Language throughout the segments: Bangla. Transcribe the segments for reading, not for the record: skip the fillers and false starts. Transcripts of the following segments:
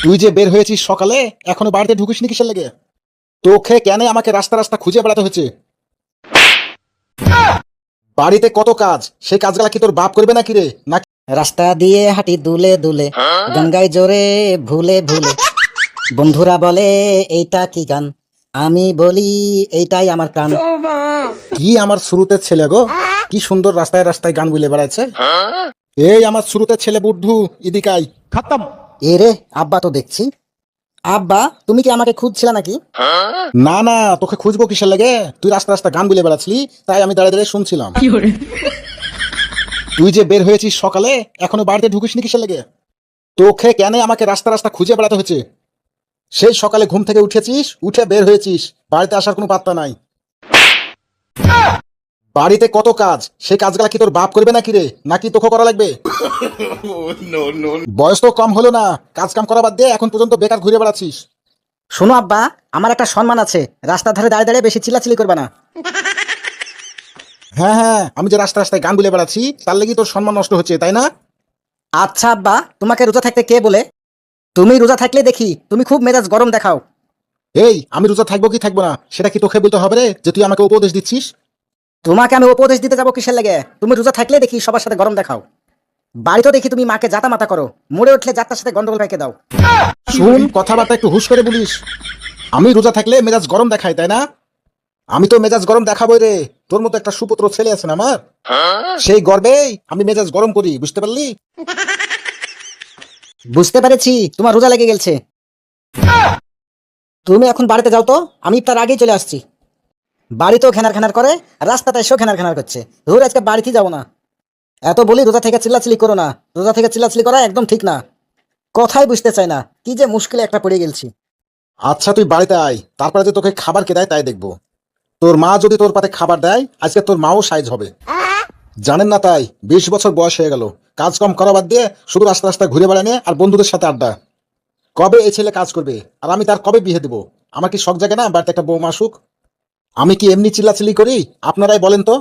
তুই যে বের হয়েছিস সকালে, এখনো বাড়িতে ঢুকিসনি কিসের লেগে? তোকে কেন আমাকে রাস্তা রাস্তা খুঁজে বেড়াতে হয়েছে? বাড়িতে কত কাজ, সেই কাজগুলা কি তোর বাপ করবে নাকি রে? নাকি রাস্তা দিয়ে হাঁটি দুলে দুলে, গঙ্গায় জোরে ভুলে ভুলে। বন্ধুরা বলে এইটা কি গান, আমি বলি এইটাই আমার প্রাণ। কি আমার শুরুতে ছেলে গো, কি সুন্দর রাস্তায় রাস্তায় গান বলে বেড়াচ্ছে। এই আমার শুরুতে ছেলে বুদ্ধু, ইদিকাই খতম। এরে আব্বা তো দেখছি। আব্বা তুমি কি আমাকে খুঁজছিলে নাকি? না না, তোকে খুঁজবো কিসের লাগে? তুই রাস্তা রাস্তা গান বলে বেড়াচ্ছিলি, তাই আমি দাঁড়িয়ে দাঁড়িয়ে শুনছিলাম। তুই যে বের হয়েছিস সকালে, এখনো বাড়িতে ঢুকিসনি কিসের লাগে? তোকে কেন আমাকে রাস্তা রাস্তা খুঁজে বেড়াতে হয়েছে? সেই সকালে ঘুম থেকে উঠেছিস, উঠে বের হয়েছিস, বাড়িতে আসার কোনো পাত্তা নাই। বাড়িতে কত কাজ, সেই কাজগুলা কি তোর বাপ করবে নাকি রে? নাকি তোকে করা লাগবে? বয়স তো কম হলো না, কাজ কাম করা বাদ দিয়ে এখন পর্যন্ত বেকার ঘুরে বেড়াচ্ছিস। শোনো আব্বা, আমার একটা সম্মান আছে, রাস্তার ধারে দাঁড়িয়ে দাঁড়িয়ে বেশি চিল্লাচিল্লি করবে না। হ্যাঁ হ্যাঁ, আমি যে রাস্তা রাস্তায় গান বলে বেড়াচ্ছি, তার লেগে তোর সম্মান নষ্ট হচ্ছে, তাই না? আচ্ছা আব্বা, তোমাকে রোজা থাকতে কে বলে? তুমি রোজা থাকলে দেখি তুমি খুব মেজাজ গরম দেখাও। এই আমি রোজা থাকবো কি থাকবো না, সেটা কি তোকে বলতে হবে রে, যে তুই আমাকে উপদেশ দিচ্ছিস? তোমাকে আমি উপদেশ দিতে যাবো কিসের লেগে? তুমি রোজা থাকলে দেখি সবার সাথে গরম দেখাও। বাড়িতেও দেখি তুমি মাকে জাতা মাতা করো, মরে উঠলে যাত্রার সাথে গন্ডগোল পাইকে দাও। শুন, কথাবার্তা একটু হুশ করে বলিস। আমি রোজা থাকলে মেজাজ গরম দেখাই, তাই না? আমি তো মেজাজ গরম দেখাবোই রে, তোর মতো একটা সুপুত্র ছেলে আছে না আমার, সেই গর্বেই আমি মেজাজ গরম করি, বুঝতে পারলি? বুঝতে পেরেছি, তোমার রোজা লেগে গেছে। তুমি এখন বাড়িতে যাও তো, আমি তার আগেই চলে আসছি। বাড়িতেও ঘেনার ঘেনার করে, রাস্তাতে এসেও ঘেনার ঘেনার করছে। ধর আজকে বাড়িতেই যাবো না। এত বলি রোজা থেকে চিল্লাচিল্লি করো না, রোজা থেকে চিল্লাচিল্লি করা একদম ঠিক না। কথাই বুঝতে চাই না, কি যে মুশকিলে একটা পড়ে গেছি। আচ্ছা তুই বাড়িতে আয়, তারপরে যে তোকে খাবার কে দেয় তাই দেখবো। তোর মা যদি তোর পাতে খাবার দেয়, আজকে তোর মাও সাইজ হবে। জানেন না তাই, 20 বছর বয়স হয়ে গেল, কাজ কম করা বাদ দিয়ে শুধু রাস্তা রাস্তা ঘুরে বেড়ানো আর বন্ধুদের সাথে আড্ডা। কবে এই ছেলে কাজ করবে, আর আমি তার কবে বিয়ে দেবো? আমার কি শখ জাগে না বাড়িতে একটা বৌমা আসুক? আমি কি এমনি চিল্লাচিল্লি করি? আপনারাই বলেন তো।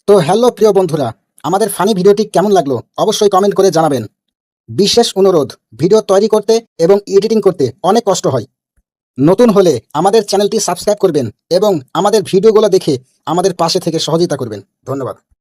তো হ্যালো প্রিয় বন্ধুরা, আমাদের ফানি ভিডিওটি কেমন লাগলো অবশ্যই কমেন্ট করে জানাবেন। বিশেষ অনুরোধ, ভিডিও তৈরি করতে এবং এডিটিং করতে অনেক কষ্ট হয়। নতুন হলে আমাদের চ্যানেলটি সাবস্ক্রাইব করবেন এবং আমাদের ভিডিওগুলো দেখে আমাদের পাশে থেকে সহযোগিতা করবেন। ধন্যবাদ।